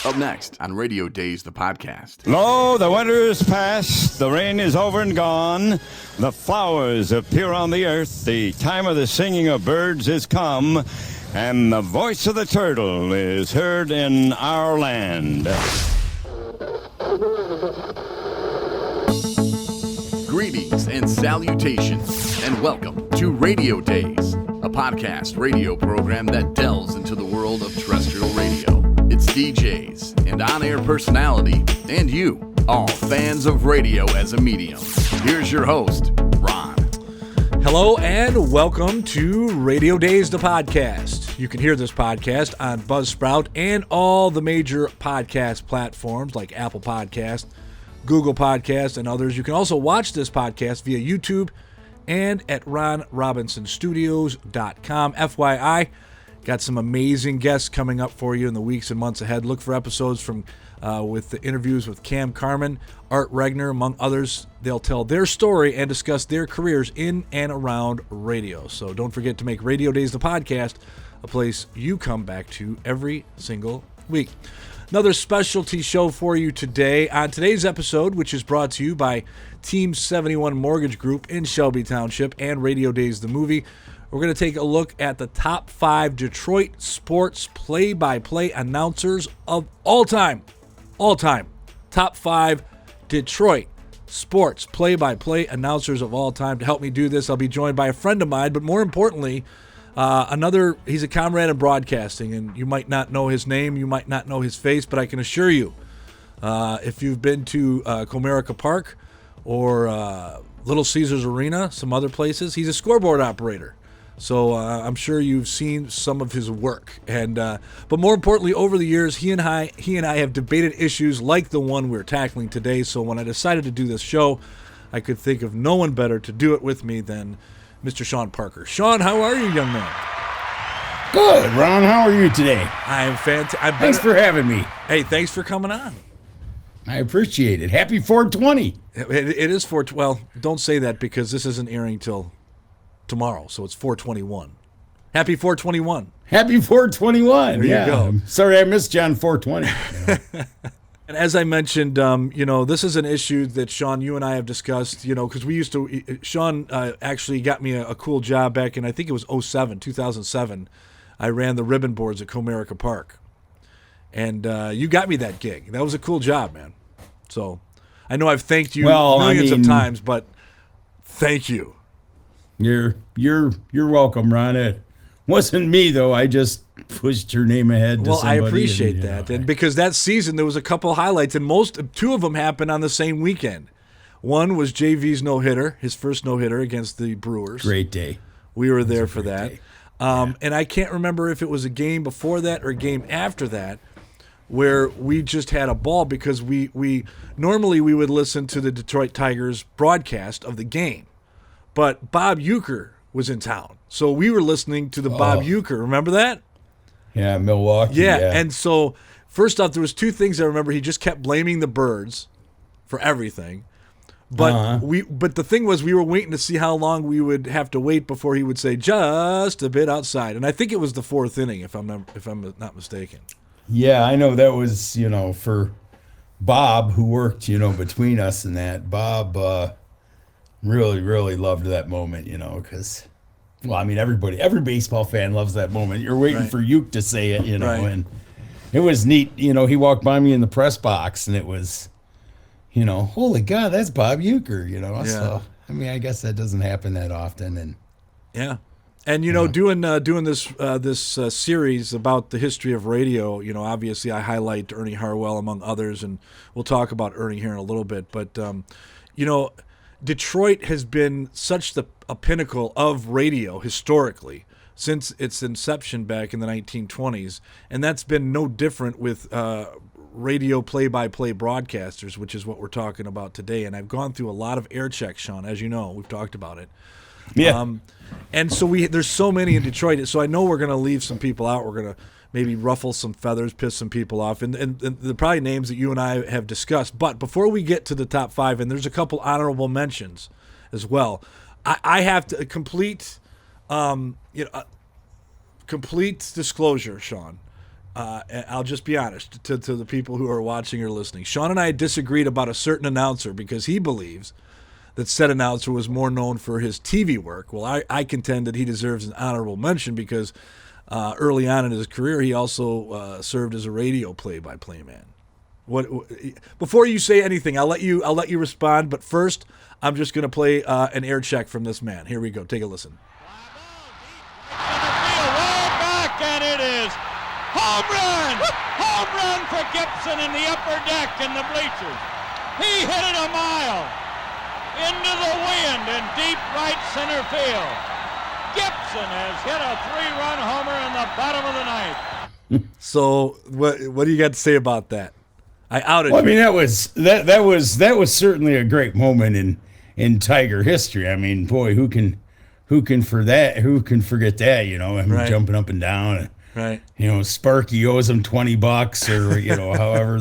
Up next on Radio Dayz The Podcast. Lo, the winter is past, the rain is over and gone, the flowers appear on the earth, the time of the singing of birds is come, and the voice of the turtle is heard in our land. Greetings and salutations, and welcome to Radio Dayz, a podcast radio program that delves into the world of terrestrial radio. It's DJs and on-air personality, and you, all fans of radio as a medium. Here's your host, Ron. Hello and welcome to Radio Dayz The Podcast. You can hear this podcast on Buzzsprout and all the major podcast platforms like Apple Podcast, Google Podcast, and others. You can also watch this podcast via YouTube and at ronrobinsonstudios.com. FYI, got some amazing guests coming up for you in the weeks and months ahead. Look for episodes from with the interviews with Carman, Art Regner, among others. They'll tell their story and discuss their careers in and around radio. So don't forget to make Radio Dayz The Podcast a place you come back to every single week. Another specialty show for you today. On today's episode, which is brought to you by Team 71 Mortgage Group in Shelby Township and Radio Dayz The Movie, we're going to take a look at the top 5 Detroit sports play-by-play announcers of all time. All time. Top 5 Detroit sports play-by-play announcers of all time. To help me do this, I'll be joined by a friend of mine, but more importantly, he's a comrade in broadcasting, and you might not know his name, you might not know his face, but I can assure you, if you've been to Comerica Park or Little Caesars Arena, some other places, he's a scoreboard operator. So I'm sure you've seen some of his work, and but more importantly, over the years, he and I have debated issues like the one we're tackling today. So when I decided to do this show, I could think of no one better to do it with me than Mr. Shawn Parker. Shawn, how are you, young man? Good, Ron. How are you today? I'm fantastic. Thanks for having me. Hey, thanks for coming on. I appreciate it. Happy 420. It is 420. Well, don't say that because this isn't airing till tomorrow, so it's 421. Happy 421. Happy 421. There you go. Sorry I missed you on 420. And as I mentioned, this is an issue that, Shawn, you and I have discussed, because we used to, Shawn actually got me a cool job back in, I think it was 2007. I ran the ribbon boards at Comerica Park. And you got me that gig. That was a cool job, man. So I know I've thanked you millions of times, but thank you. You're welcome, Ron. It wasn't me though. I just pushed your name ahead to somebody. Well, I appreciate that. And because that season there was a couple highlights, and two of them happened on the same weekend. One was JV's no-hitter, his first no-hitter against the Brewers. Great day. We were there for that. And I can't remember if it was a game before that or a game after that where we just had a ball because we normally we would listen to the Detroit Tigers broadcast of the game. But Bob Uecker was in town. So we were listening to the Bob Uecker. Remember that? Yeah, Milwaukee. Yeah. And so first off, there was two things I remember. He just kept blaming the birds for everything. But but the thing was we were waiting to see how long we would have to wait before he would say just a bit outside. And I think it was the 4th inning if I'm not mistaken. Yeah, I know that was, for Bob who worked, between us and that. Bob really, really loved that moment, because, every baseball fan loves that moment. You're waiting for Uke to say it, and it was neat. He walked by me in the press box, and it was, holy God, that's Bob Uecker, Yeah. So, I guess that doesn't happen that often. And yeah. And, doing this series about the history of radio, obviously I highlight Ernie Harwell among others, and we'll talk about Ernie here in a little bit. But, Detroit has been such a pinnacle of radio historically since its inception back in the 1920s, and that's been no different with radio play-by-play broadcasters, which is what we're talking about today. And I've gone through a lot of air checks, Shawn, as you know. We've talked about it. Yeah. And so there's so many in Detroit, so I know we're going to leave some people out. We're going to maybe ruffle some feathers, piss some people off, and they're probably names that you and I have discussed. But before we get to the top 5, and there's a couple honorable mentions as well, I have to complete disclosure, Shawn. I'll just be honest to the people who are watching or listening. Shawn and I disagreed about a certain announcer because he believes that said announcer was more known for his TV work. Well, I contend that he deserves an honorable mention because early on in his career, he also served as a radio play-by-play man. Before you say anything, I'll let you respond. But first, I'm just going to play an air check from this man. Here we go. Take a listen. And it is home run! Home run for Gibson in the upper deck and the bleachers. He hit it a mile into the wind in deep right center field. Gibson has hit a 3-run homer in the bottom of the ninth. So what do you got to say about that? I outed you. I mean, that was certainly a great moment in Tiger history. I mean, boy, who can forget that, you know, him Right. jumping up and down. And, Right. you know, Sparky owes him $20 or, you know, however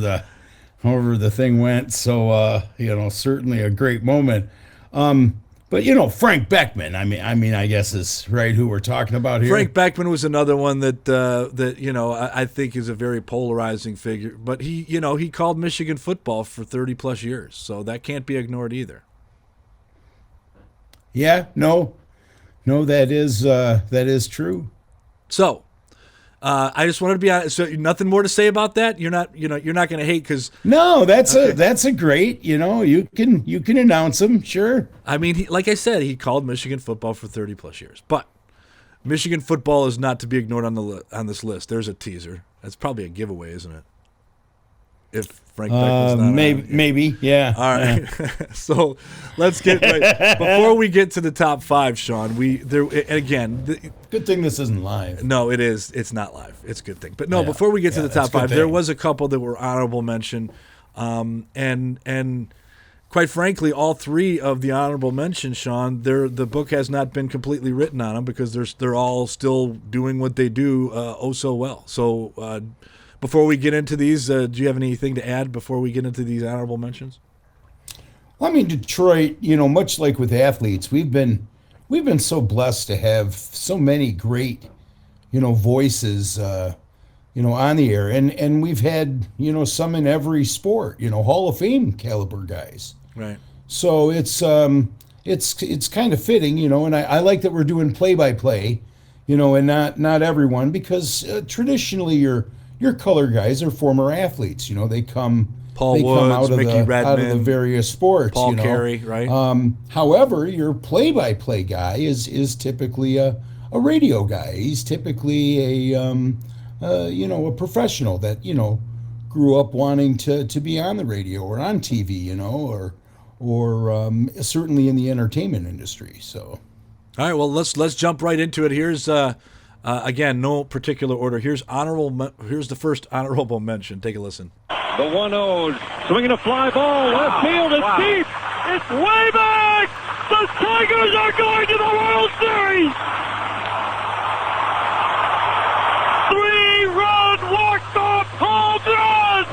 the thing went. So, you know, certainly a great moment. But, you know, Frank Beckman, I mean, I guess is right who we're talking about here. Frank Beckman was another one that you know, I think is a very polarizing figure. But he called Michigan football for 30 plus years, so that can't be ignored either. Yeah, no, that is true. So, I just wanted to be honest. So, nothing more to say about that. You're not going to hate because No, that's a great, you know, you can announce him, sure. I mean, like I said, he called Michigan football for 30 plus years. But Michigan football is not to be ignored on this list. There's a teaser. That's probably a giveaway, isn't it? If Frank Beckman's not maybe, yeah. All right. So let's get right. Before we get to the top 5, Shawn, Good thing this isn't live. No, it is. It's not live. It's a good thing. But no, Yeah. before we get to the Yeah, top that's a good 5, there thing. was a couple that were honorable mention. And quite frankly, all 3 of the honorable mentions, Shawn, the book has not been completely written on them because they're all still doing what they do so well. So before we get into these, do you have anything to add before we get into these honorable mentions? Well, I mean, Detroit, you know, much like with athletes, we've been so blessed to have so many great, you know, voices, you know, on the air, and we've had, you know, some in every sport, you know, Hall of Fame caliber guys. Right. So it's kind of fitting, you know, and I like that we're doing play-by-play, you know, and not everyone, because traditionally your color guys are former athletes, you know, they come Paul Woods, out of Mickey the Redmond, various sports, Paul you know. Carey, right? However, your play-by-play guy is typically a radio guy. He's typically a professional that, you know, grew up wanting to be on the radio or on TV, you know, or certainly in the entertainment industry. So, All right, well, let's jump right into it. Here's again, no particular order. Here's the first honorable mention. Take a listen. The 1-0, swinging a fly ball, left field, it's deep, it's way back! The Tigers are going to the World Series! 3-run walk-off home run!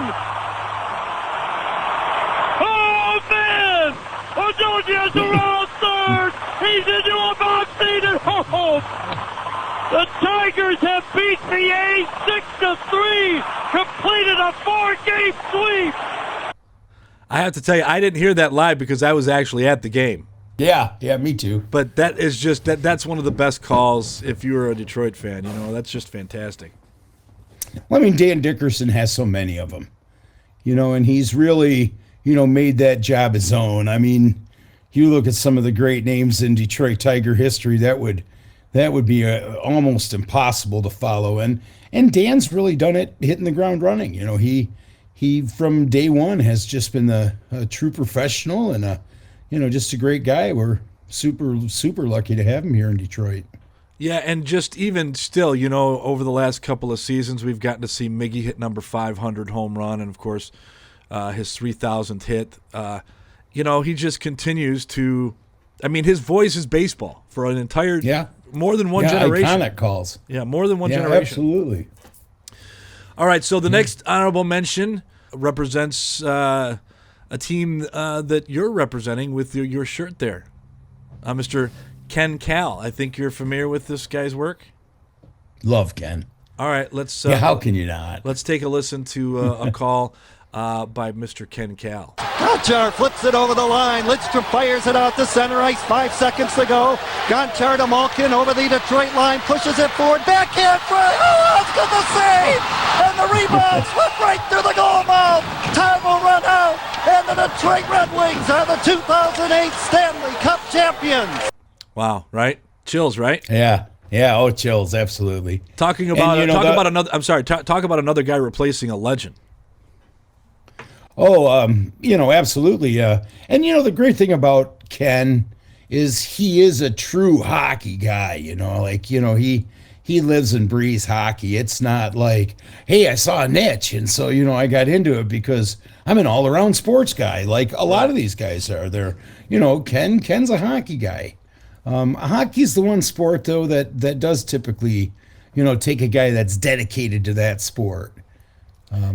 Oh, man! Odonia around third! He's into a box-seat at home! The Tigers have beat the A's 6-3, completed a 4-game sweep. I have to tell you, I didn't hear that live because I was actually at the game. yeah, me too. But that is just that's one of the best calls if you were a Detroit fan. You know, that's just fantastic. Well, I mean, Dan Dickerson has so many of them, you know, and he's really, you know, made that job his own. I mean, you look at some of the great names in Detroit Tiger history, that would be almost impossible to follow. And Dan's really done it hitting the ground running. You know, he from day one has just been a true professional and just a great guy. We're super lucky to have him here in Detroit. Yeah, and just even still, you know, over the last couple of seasons, we've gotten to see Miggy hit number 500 home run, and of course, his 3,000th hit. You know, he just continues to. I mean, his voice is baseball for an entire more than one generation. Iconic calls. Yeah, more than one generation. Absolutely. All right, so the next honorable mention represents a team that you're representing with your shirt there, Mr. Ken Kal. I think you're familiar with this guy's work. Love Ken. All right, let's. How can you not? Let's take a listen to a call by Mr. Ken Cal. Gonchar flips it over the line. Lidstrom fires it out to center ice. 5 seconds to go. Gonchar to Malkin over the Detroit line. Pushes it forward. Backhand for that's good to save. And the rebound slipped right through the goal mouth. Time will run out. And the Detroit Red Wings are the 2008 Stanley Cup champions. Wow, right? Chills, right? Yeah. Yeah, oh, chills, absolutely. Talking about another. I'm sorry. Talk about another guy replacing a legend. Oh, absolutely. And the great thing about Ken is he is a true hockey guy. He lives and breathes hockey. It's not like, hey, I saw a niche, and so I got into it because I'm an all-around sports guy. Like a lot of these guys are. They're, Ken's a hockey guy. Hockey's the one sport, though, that does typically, take a guy that's dedicated to that sport.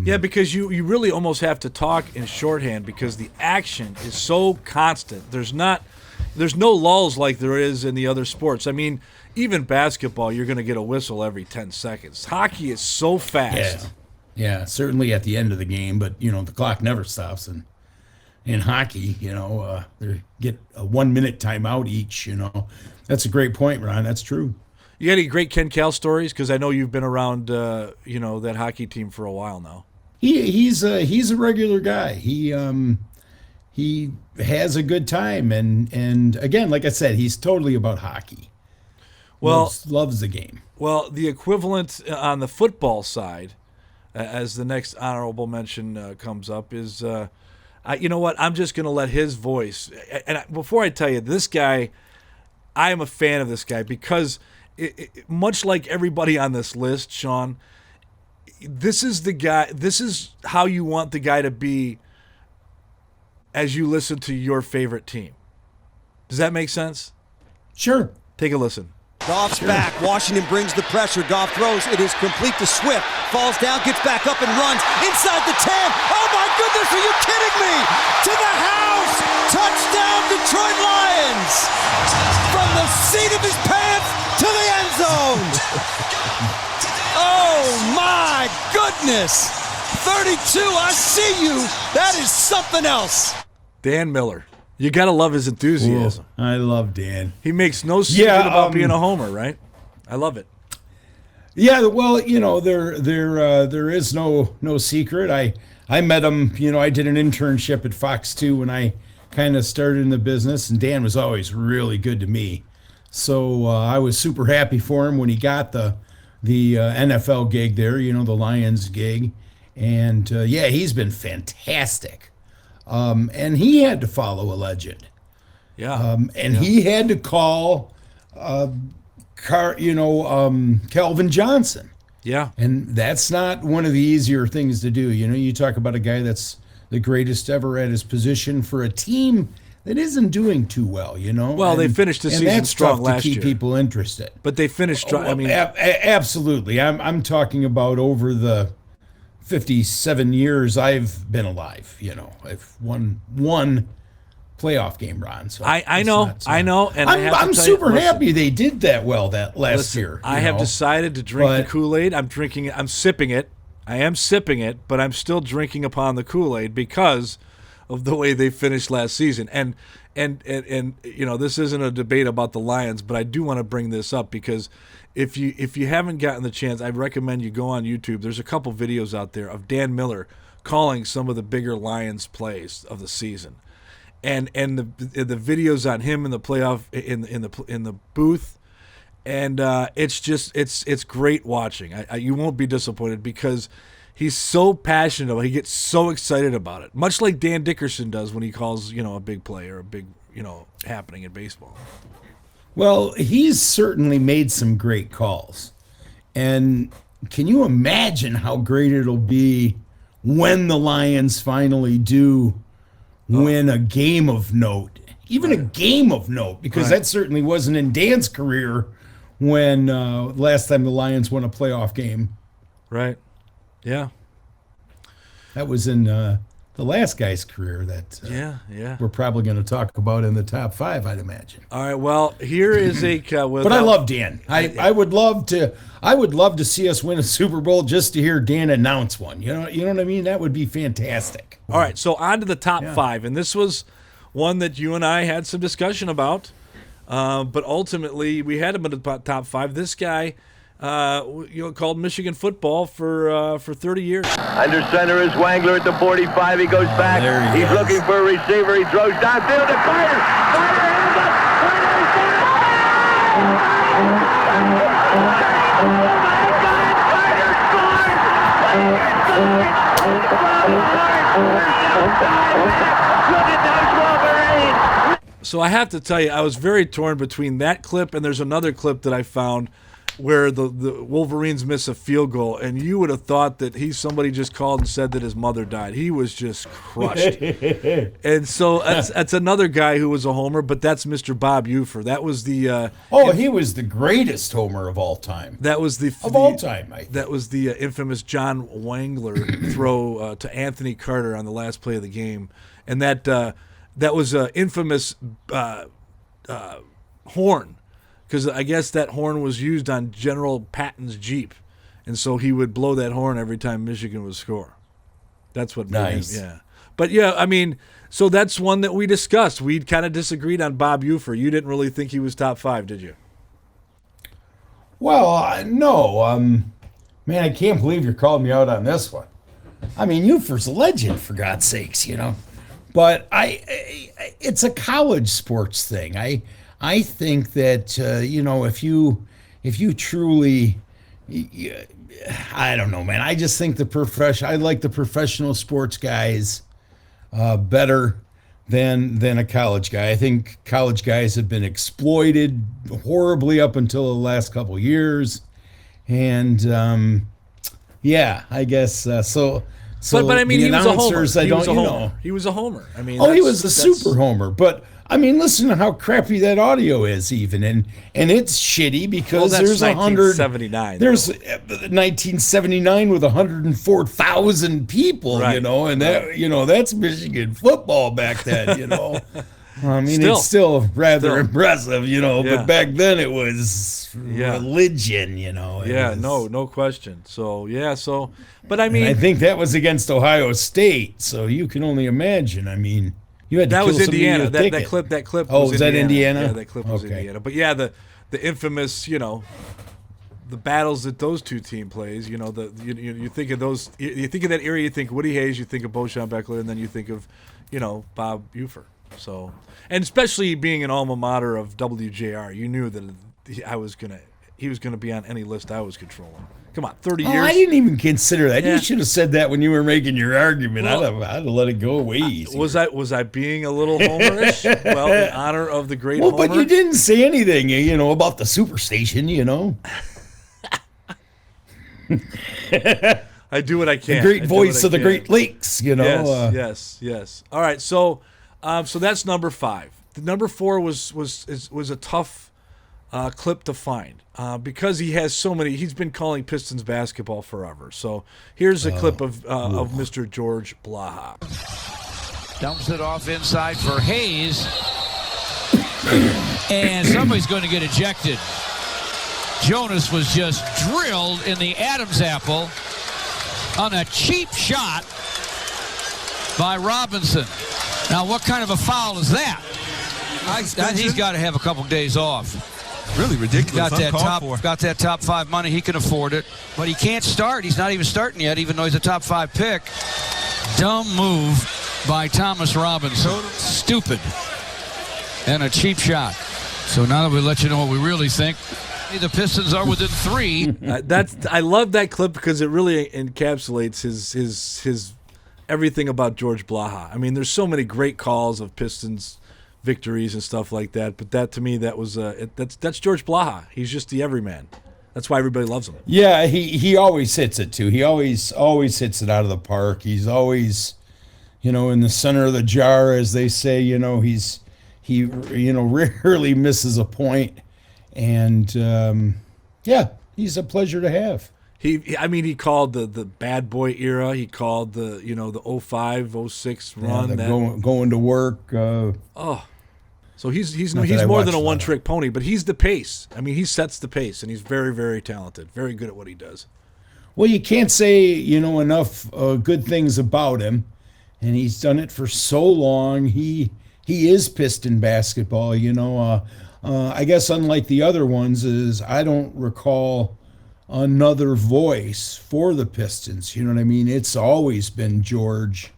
Yeah, because you really almost have to talk in shorthand because the action is so constant. There's no lulls like there is in the other sports. I mean, even basketball, you're going to get a whistle every 10 seconds. Hockey is so fast. Yeah, certainly at the end of the game, but, the clock never stops. And in hockey, they get a 1 minute timeout each, That's a great point, Ron. That's true. You got any great Ken Cal stories? Because I know you've been around, that hockey team for a while now. He's a regular guy. He has a good time, and again, like I said, he's totally about hockey. Well, loves the game. Well, the equivalent on the football side, as the next honorable mention comes up, is you know what? I'm just going to let his voice. And before I tell you, this guy, I am a fan of this guy because. Much like everybody on this list, Shawn, this is the guy. This is how you want the guy to be as you listen to your favorite team. Does that make sense? Sure. Take a listen. Goff's back. Washington brings the pressure. Goff throws. It is complete to Swift. Falls down, gets back up and runs inside the 10. Oh my goodness, are you kidding me? To the house. Touchdown, Detroit Lions. From the seat of his pants to the end zone. Oh my goodness. 32, I see you. That is something else. Dan Miller. You got to love his enthusiasm. Ooh, I love Dan. He makes no secret about being a homer, right? I love it. Yeah, well, there is no secret. I met him, I did an internship at Fox 2 when I kind of started in the business, and Dan was always really good to me. So I was super happy for him when he got the NFL gig there, the Lions gig. And, he's been fantastic. And he had to follow a legend. Yeah. He had to call, Calvin Johnson. Yeah. And that's not one of the easier things to do. You talk about a guy that's the greatest ever at his position for a team that isn't doing too well, Well, they finished the season strong last year. To keep people interested. But they finished strong. I mean, absolutely. I'm talking about over the 57 years I've been alive. I've won one playoff game, Ron. So I know, and I'm super happy they did that well that last year. I have decided to drink the Kool-Aid. I'm drinking it. I'm sipping it. I am sipping it, but I'm still drinking upon the Kool-Aid because of the way they finished last season. And this isn't a debate about the Lions, but I do want to bring this up because if you haven't gotten the chance, I recommend you go on YouTube. There's a couple videos out there of Dan Miller calling some of the bigger Lions plays of the season. And the videos on him in the playoff in the booth, and it's great watching. You won't be disappointed because he's so passionate about it. He gets so excited about it, much like Dan Dickerson does when he calls a big play or a big happening in baseball. Well, he's certainly made some great calls, and can you imagine how great it'll be when the Lions finally do win a game of note, even a game of note, because that certainly wasn't in Dan's career when last time the Lions won a playoff game. Right. Yeah. That was in the last guy's career that yeah. we're probably going to talk about in the top 5, I'd imagine. All right. Well, here is a. But I love Dan. I would love to see us win a Super Bowl just to hear Dan announce one. You know what I mean? That would be fantastic. All right. So on to the top 5, and this was one that you and I had some discussion about, but ultimately we had him in the top 5. This guy. Called Michigan football for 30 years. Under center is Wangler at the 45. He goes back. He's looking for a receiver. He throws downfield to Carter. Carter hands up. Carter's down. Look at those Wolverines. So I have to tell you, I was very torn between that clip and there's another clip that I found where the Wolverines miss a field goal, and you would have thought that somebody just called and said that his mother died. He was just crushed. And so that's another guy who was a homer, but that's Mr. Bob Ufer. That was the he was the greatest homer of all time. That was all time. That was the infamous John Wangler throw to Anthony Carter on the last play of the game, and that was an infamous horn. Because I guess that horn was used on General Patton's Jeep, and so he would blow that horn every time Michigan would score. That's what made him, yeah. But yeah, I mean, so that's one that we discussed. We kind of disagreed on Bob Ufer. You didn't really think he was top 5, did you? Well, no. Man, I can't believe you're calling me out on this one. I mean, Ufer's a legend, for God's sakes, But it's a college sports thing. I think that if you truly, I don't know, man. I just think I like the professional sports guys better than a college guy. I think college guys have been exploited horribly up until the last couple of years, and I guess so. But I mean, he was a homer. He was a homer. I mean, he was a super homer, but. I mean, listen to how crappy that audio is, even, and it's shitty because there's 1979. There's 1979 with 104,000 people, right, and that that's Michigan football back then, I mean, it's still rather impressive, but back then it was religion, no question. So but I mean, and I think that was against Ohio State, so you can only imagine. I mean. That was Indiana. That clip. Oh, was that Indiana? Yeah, that clip was Indiana. But yeah, the infamous, the battles that those two team plays. You think of those. You think of that area. You think Woody Hayes. You think of Beauchamp Beckler, and then you think of, Bob Ufer. So, and especially being an alma mater of WJR, you knew that he was gonna be on any list I was controlling. Come on, 30 years. I didn't even consider that. Yeah. You should have said that when you were making your argument. Well, I'd have let it go way easier. Was I being a little homerish? Well, in honor of the great Homer. But you didn't say anything, about the Superstation, I do what I can. The great voice of the Great Lakes, Yes. All right, so that's number 5. The number 4 was a tough clip to find because he has so many. He's been calling Pistons basketball forever. So here's a clip of Mr. George Blaha. Dumps it off inside for Hayes, and somebody's going to get ejected. Jonas was just drilled in the Adam's apple on a cheap shot by Robinson. Now, what kind of a foul is that? He's got to have a couple days off. Really ridiculous. Got that top 5 money. He can afford it, but he can't start. He's not even starting yet, even though he's a top 5 pick. Dumb move by Thomas Robinson. Stupid. And a cheap shot. So now that we let you know what we really think, the Pistons are within 3. I love that clip because it really encapsulates his everything about George Blaha. I mean, there's so many great calls of Pistons victories and stuff like that, but that to me, that was that's George Blaha. He's just the everyman. That's why everybody loves him. Yeah, he always hits it too. He always hits it out of the park. He's always, in the center of the jar, as they say. He rarely misses a point, and he's a pleasure to have. He called the bad boy era. He called the 05, 06 run. Going to work. So he's more than a one-trick pony, but he's the pace. I mean, he sets the pace, and he's very, very talented, very good at what he does. Well, you can't say, enough good things about him, and he's done it for so long. He is Piston basketball, I guess unlike the other ones is I don't recall another voice for the Pistons. You know what I mean? It's always been George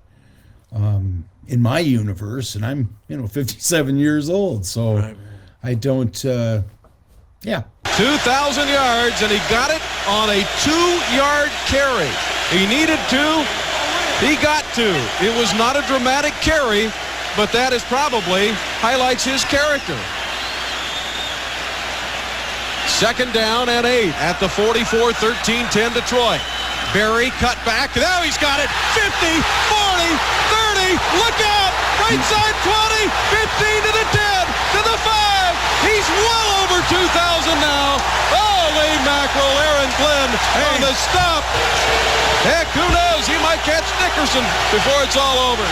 in my universe, and I'm 57 years old, so right. I don't 2,000 yards, and he got it on a 2-yard carry. He needed to, he got to. It was not a dramatic carry, but that is probably highlights his character. Second down and 8 at the 44, 13-10 Detroit. Barry cut back. Now he's got it. 50, 40, 30. Look out. Right side 20, 15 to the 10, to the 5. He's well over 2,000 now. Holy mackerel, Aaron Glenn on the stop. Heck, who knows? He might catch Nickerson before it's all over.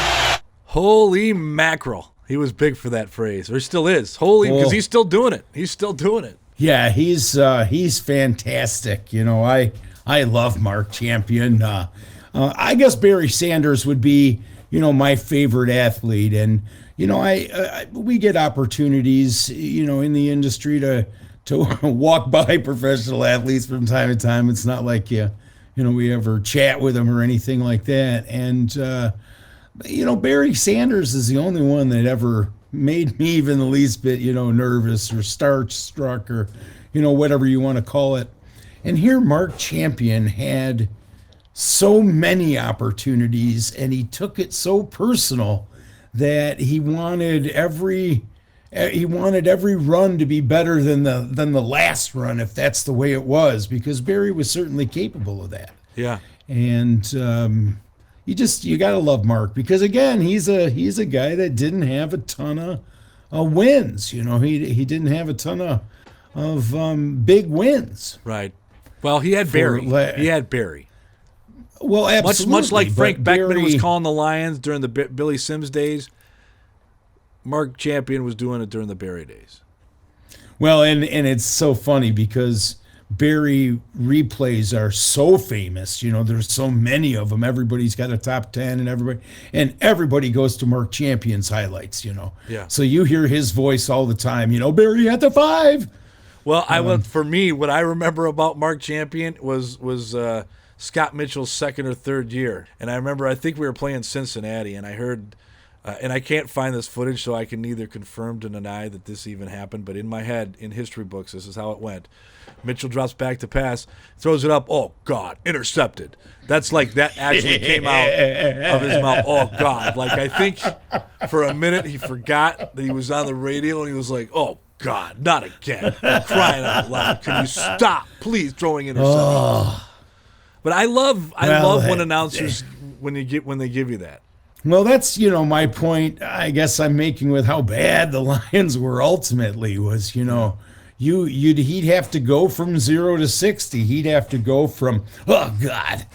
Holy mackerel. He was big for that phrase, or he still is. Holy, because he's still doing it. He's still doing it. Yeah, he's fantastic. I love Mark Champion. I guess Barry Sanders would be, my favorite athlete. And, we get opportunities, in the industry to walk by professional athletes from time to time. It's not like, we ever chat with them or anything like that. And, Barry Sanders is the only one that ever made me even the least bit, nervous or starstruck or, whatever you want to call it. And here Mark Champion had so many opportunities, and he took it so personal that he wanted every run to be better than the last run, if that's the way it was, because Barry was certainly capable of that. Yeah. And you got to love Mark, because again, he's a guy that didn't have a ton of wins. He didn't have a ton of big wins. Right. Well, he had Barry. Well, absolutely. Much like Frank Beckman was calling the Lions during the Billy Sims days, Mark Champion was doing it during the Barry days. Well, and it's so funny because Barry replays are so famous. There's so many of them. Everybody's got a top 10, and everybody goes to Mark Champion's highlights. Yeah. So you hear his voice all the time. Barry at the 5. Well, for me, what I remember about Mark Champion was Scott Mitchell's second or third year, and I think we were playing Cincinnati, and I heard. And I can't find this footage, so I can neither confirm or deny that this even happened. But in my head, in history books, this is how it went. Mitchell drops back to pass, throws it up. Oh, God, intercepted. That's like that actually came out of his mouth. Oh, God. Like, I think for a minute he forgot that he was on the radio, and he was like, oh, God, not again. I'm crying out loud. Can you stop, please, throwing interceptions? But I love when announcers, when they give you that. Well, that's, my point, I guess I'm making with how bad the Lions were ultimately was, he'd have to go from 0 to 60. He'd have to go from, oh, God,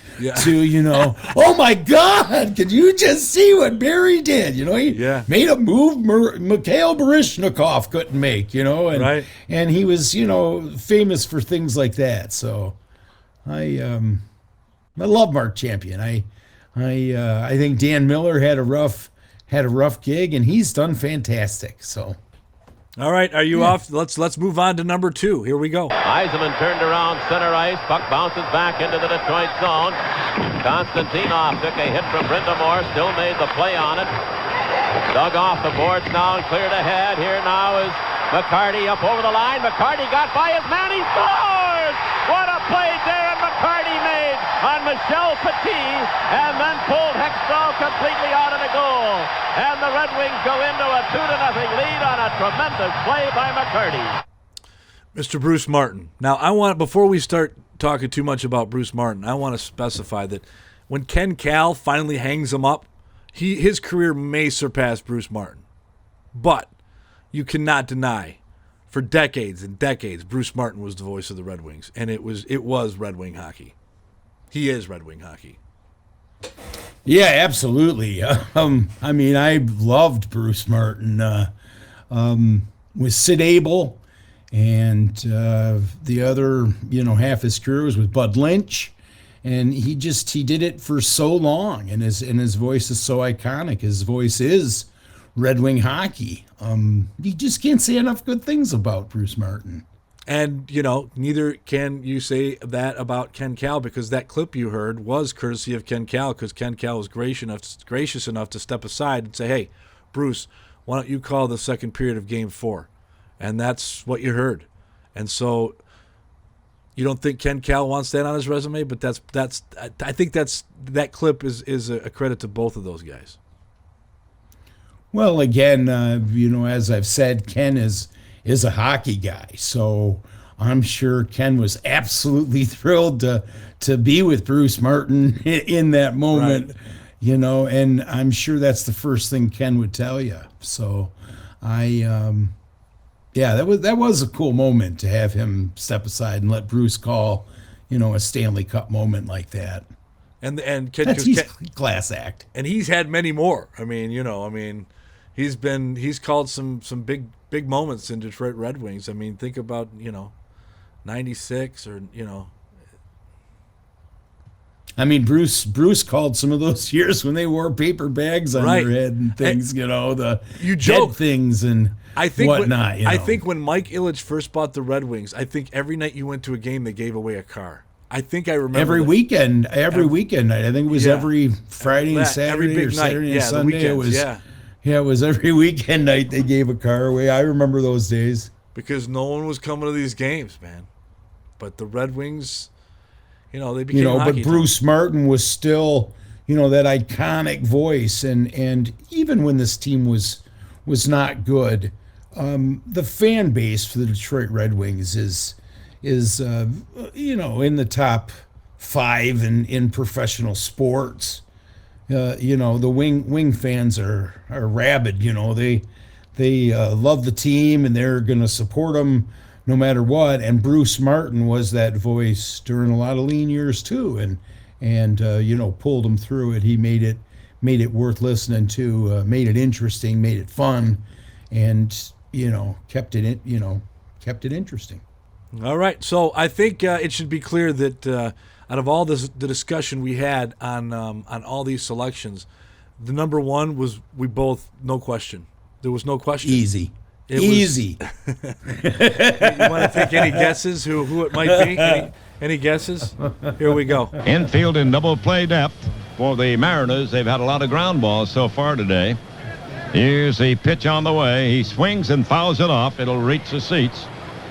to, oh, my God, could you just see what Barry did? He made a move Mikhail Baryshnikov couldn't make, and, right. And he was, famous for things like that. So I love Mark Champion. I think Dan Miller had a rough gig, and he's done fantastic. So, all right, are you off? Let's move on to number 2. Here we go. Eisenman turned around center ice. Puck bounces back into the Detroit zone. Konstantinov took a hit from Brindamore. Still made the play on it. Dug off the boards now and cleared ahead. Here now is McCarty up over the line. McCarty got by his man. He scores! What a play Darren McCarty made on Michel Petit, and then pulled Hextall completely out of the goal. And the Red Wings go into a 2-0 lead on a tremendous play by McCarty. Mr. Bruce Martin. Now, before we start talking too much about Bruce Martin, I want to specify that when Ken Kal finally hangs him up, his career may surpass Bruce Martin. But you cannot deny, for decades and decades, Bruce Martin was the voice of the Red Wings, and it was Red Wing hockey. He is Red Wing hockey. Yeah, absolutely. I mean, I loved Bruce Martin with Sid Abel, and the other, half his career was with Bud Lynch, and he did it for so long, and his voice is so iconic. His voice is Red Wing hockey. You just can't say enough good things about Bruce Martin. And, neither can you say that about Ken Kal, because that clip you heard was courtesy of Ken Kal, because Ken Kal was gracious enough to step aside and say, hey, Bruce, why don't you call the second period of Game 4? And that's what you heard. And so you don't think Ken Kal wants that on his resume, but I think that clip is a credit to both of those guys. Well, again, as I've said, Ken is a hockey guy, so I'm sure Ken was absolutely thrilled to be with Bruce Martin in that moment, right. And I'm sure that's the first thing Ken would tell you. So that was a cool moment to have him step aside and let Bruce call, a Stanley Cup moment like that. And Ken, that's a class act. And he's had many more. He's called some big moments in Detroit Red Wings. I mean, think about, 96 or, I mean, Bruce called some of those years when they wore paper bags on their head and things, the dead things and whatnot. I think when Mike Ilitch first bought the Red Wings, I think every night you went to a game, they gave away a car. I think I remember every weekend night. I think it was every Friday and Saturday, every big or Saturday night. and Sunday. Weekends, it was every weekend night they gave a car away. I remember those days. Because no one was coming to these games, man. But the Red Wings, they became hockey. But Bruce Martin was still, that iconic voice. And even when this team was not good, the fan base for the Detroit Red Wings is in the top 5 in professional sports. The wing fans are rabid. They love the team and they're going to support them no matter what. And Bruce Martin was that voice during a lot of lean years too, and pulled them through it. He made it worth listening to, made it interesting, made it fun, and kept it interesting. All right, so I think it should be clear that out of all the discussion we had on all these selections, the number one was no question. There was no question. Easy. You want to take any guesses who it might be? Any guesses? Here we go. Infield in double play depth for the Mariners. They've had a lot of ground balls so far today. Here's the pitch on the way. He swings and fouls it off. It'll reach the seats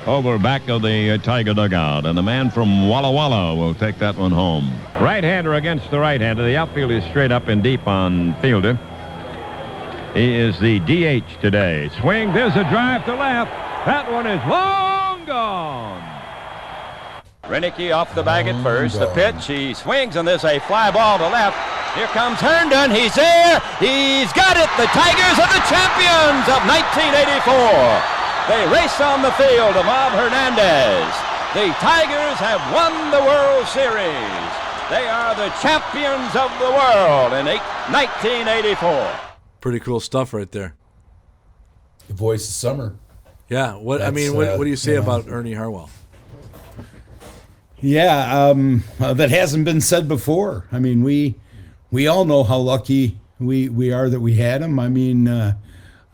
over back of the Tiger dugout. And the man from Walla Walla will take that one home. Right-hander against the right-hander. The outfield is straight up and deep on Fielder. He is the DH today. Swing. There's a drive to left. That one is long gone. Renicky off the bag at first. The pitch. He swings, and there's a fly ball to left. Here comes Herndon. He's there. He's got it. The Tigers are the champions of 1984. They race on the field of Bob Hernandez. The Tigers have won the World Series. They are the champions of the world in 1984. Pretty cool stuff right there. The voice of summer. Yeah. What do you say about Ernie Harwell? Yeah, that hasn't been said before. I mean, we all know how lucky we are that we had him. I mean,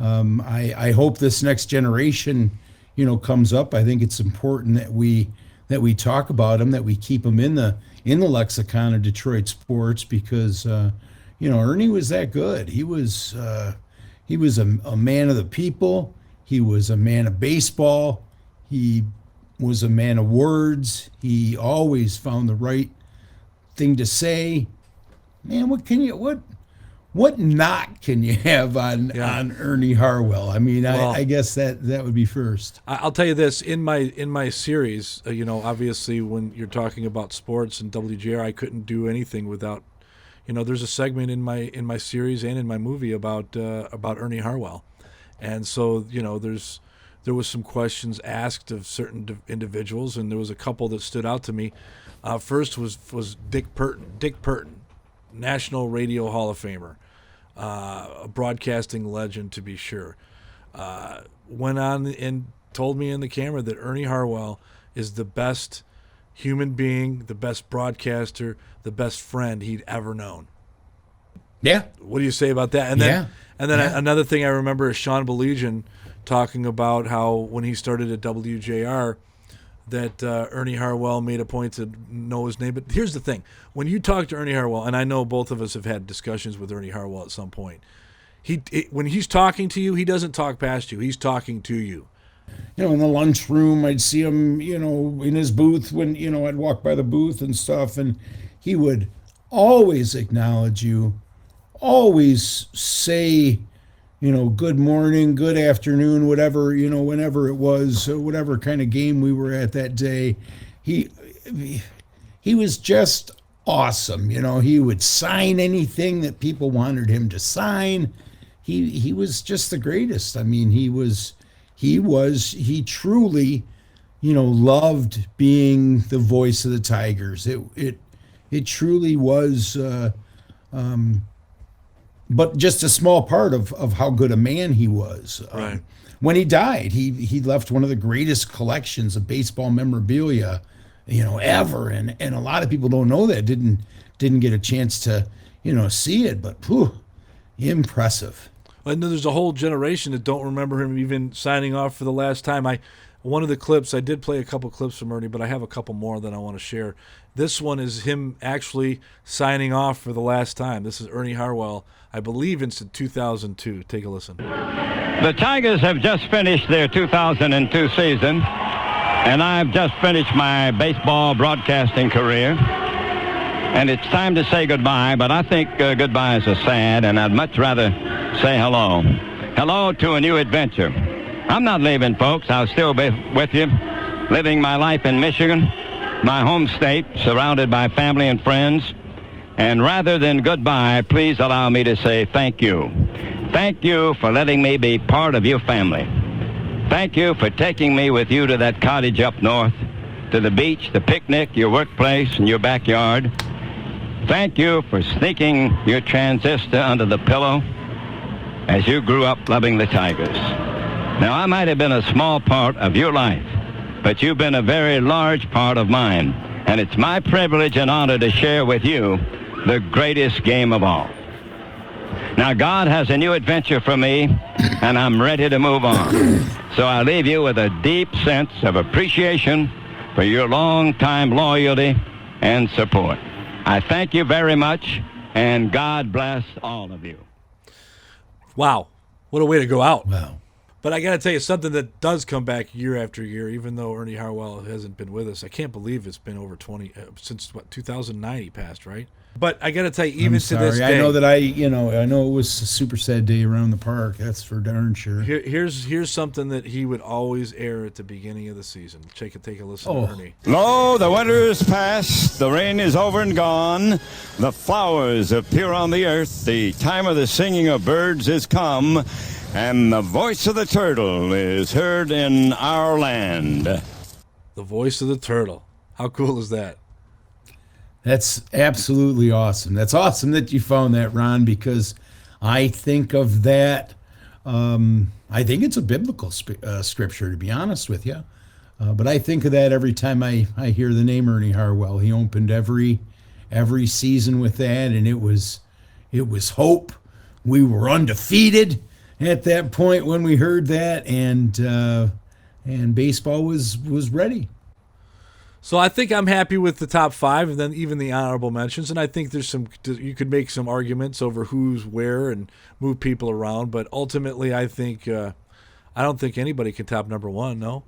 I hope this next generation, comes up. I think it's important that we talk about him, that we keep him in the lexicon of Detroit sports, because Ernie was that good. He was a man of the people. He was a man of baseball. He was a man of words. He always found the right thing to say. Man, what knock can you have on Ernie Harwell? I mean, I guess that would be first. I'll tell you this, in my series, obviously when you're talking about sports and WGR, I couldn't do anything without, there's a segment in my series and in my movie about Ernie Harwell. And so, there's there was some questions asked of certain individuals, and there was a couple that stood out to me. First was Dick Purton. Dick Purton, National Radio Hall of Famer, a broadcasting legend to be sure. Went on and told me in the camera that Ernie Harwell is the best human being, the best broadcaster, the best friend he'd ever known. Yeah. What do you say about that? And then, another thing I remember is Sean Belegian talking about how when he started at WJR, that Ernie Harwell made a point to know his name. But here's the thing. When you talk to Ernie Harwell, and I know both of us have had discussions with Ernie Harwell at some point, when he's talking to you, he doesn't talk past you. He's talking to you. In the lunchroom, I'd see him, in his booth when, I'd walk by the booth and stuff, and he would always acknowledge you, always say, good morning, good afternoon, whatever, whenever it was, whatever kind of game we were at that day. He was just awesome. He would sign anything that people wanted him to sign. He was just the greatest. I mean, he truly, loved being the voice of the Tigers. It truly was, but just a small part of how good a man he was. Right. When he died, he left one of the greatest collections of baseball memorabilia, ever. And a lot of people don't know that, didn't get a chance to, see it, but impressive. And there's a whole generation that don't remember him even signing off for the last time. One of the clips, I did play a couple clips from Ernie, but I have a couple more that I want to share. This one is him actually signing off for the last time. This is Ernie Harwell. I believe it's in 2002. Take a listen. The Tigers have just finished their 2002 season, and I've just finished my baseball broadcasting career. And it's time to say goodbye, but I think goodbyes are sad, and I'd much rather say hello. Hello to a new adventure. I'm not leaving, folks. I'll still be with you, living my life in Michigan, my home state, surrounded by family and friends. And rather than goodbye, please allow me to say thank you. Thank you for letting me be part of your family. Thank you for taking me with you to that cottage up north, to the beach, the picnic, your workplace, and your backyard. Thank you for sneaking your transistor under the pillow as you grew up loving the Tigers. Now, I might have been a small part of your life, but you've been a very large part of mine, and it's my privilege and honor to share with you the greatest game of all. Now, God has a new adventure for me, and I'm ready to move on. So I leave you with a deep sense of appreciation for your long-time loyalty and support. I thank you very much, and God bless all of you. Wow. What a way to go out. Wow. But I got to tell you, something that does come back year after year, even though Ernie Harwell hasn't been with us. I can't believe it's been over since 2009 he passed, right? But I got to tell you, even to this day. I know that I know it was a super sad day around the park. That's for darn sure. Here's something that he would always air at the beginning of the season. Take a listen to Ernie. Lo, the winter is past, the rain is over and gone, the flowers appear on the earth, the time of the singing of birds is come, and the voice of the turtle is heard in our land. The voice of the turtle. How cool is that? That's absolutely awesome. That's awesome that you found that, Ron, because I think of that. I think it's a biblical scripture, to be honest with you. But I think of that every time I hear the name Ernie Harwell. He opened every season with that, and it was hope. We were undefeated at that point when we heard that, and baseball was ready. So I think I'm happy with the top five, and then even the honorable mentions. And I think you could make some arguments over who's where and move people around. But ultimately, I think I don't think anybody can top number one. No,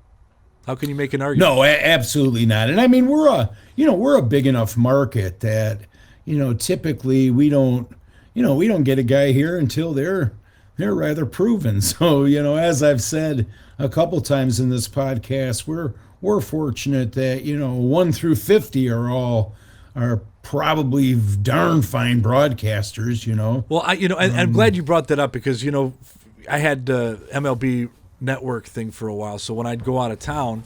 how can you make an argument? No, absolutely not. And I mean, we're a big enough market that typically we don't get a guy here until they're rather proven. So as I've said a couple times in this podcast, we're fortunate that 1 through 50 are probably darn fine broadcasters. Well, I'm glad you brought that up because I had MLB network thing for a while. So when I'd go out of town,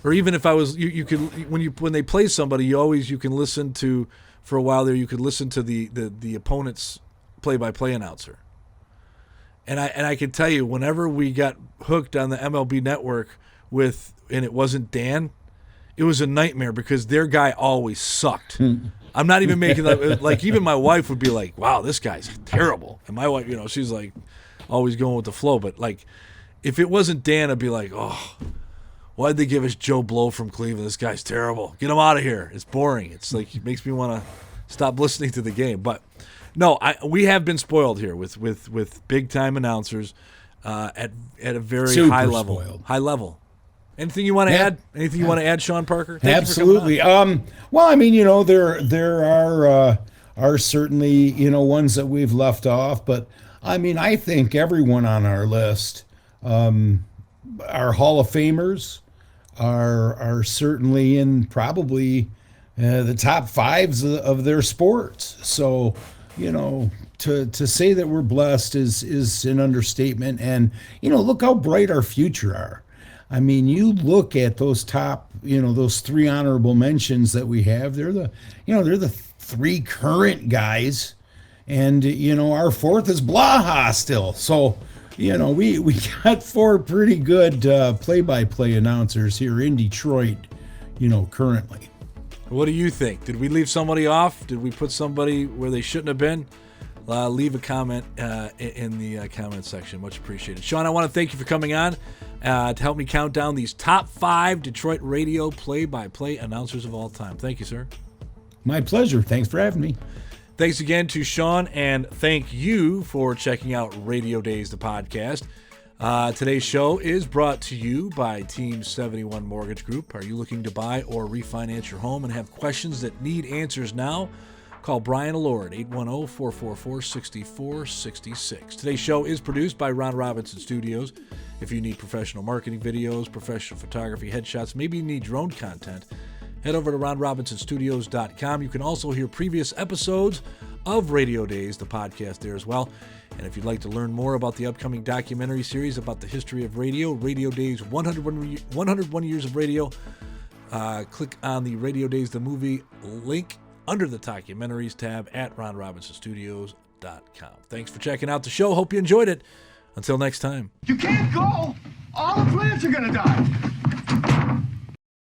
or even if I was, you could when they play somebody, you can listen to, for a while there, you could listen to the opponent's play-by-play announcer. And I can tell you, whenever we got hooked on the MLB network and it wasn't Dan, it was a nightmare because their guy always sucked. I'm not even making that. Like, even my wife would be like, wow, this guy's terrible. And my wife, she's like always going with the flow. But like, if it wasn't Dan, I'd be like, oh, why'd they give us Joe Blow from Cleveland? This guy's terrible. Get him out of here. It's boring. It's like, it makes me want to stop listening to the game. But no, we have been spoiled here with big time announcers at a very Super high level. spoiled. High level. Anything you want to add? Anything you want to add, Shawn Parker? Thank Absolutely. You for coming on. Well, I mean, there are certainly ones that we've left off, but I mean, I think everyone on our list, our Hall of Famers, are certainly in probably the top fives of their sports. So, to say that we're blessed is an understatement. And look how bright our future are. I mean, you look at those top, those three honorable mentions that we have. They're the three current guys, and our fourth is Blaha still. So, we got four pretty good play-by-play announcers here in Detroit, currently. What do you think? Did we leave somebody off? Did we put somebody where they shouldn't have been? Leave a comment in the comment section. Much appreciated. Shawn, I want to thank you for coming on to help me count down these top 5 Detroit radio play-by-play announcers of all time. Thank you, sir. My pleasure. Thanks for having me. Thanks again to Shawn, and thank you for checking out Radio Dayz The Podcast. Today's show is brought to you by Team 71 Mortgage Group. Are you looking to buy or refinance your home and have questions that need answers now? Call Brian Allure at 810-444-6466. Today's show is produced by Ron Robinson Studios. If you need professional marketing videos, professional photography, headshots, maybe you need drone content, head over to ronrobinsonstudios.com. You can also hear previous episodes of Radio Dayz, the podcast, there as well. And if you'd like to learn more about the upcoming documentary series about the history of radio, Radio Dayz 101 Years of Radio, click on the Radio Dayz the Movie link under the documentaries tab at ronrobinsonstudios.com. Thanks for checking out the show. Hope you enjoyed it. Until next time. You can't go. All the plants are going to die.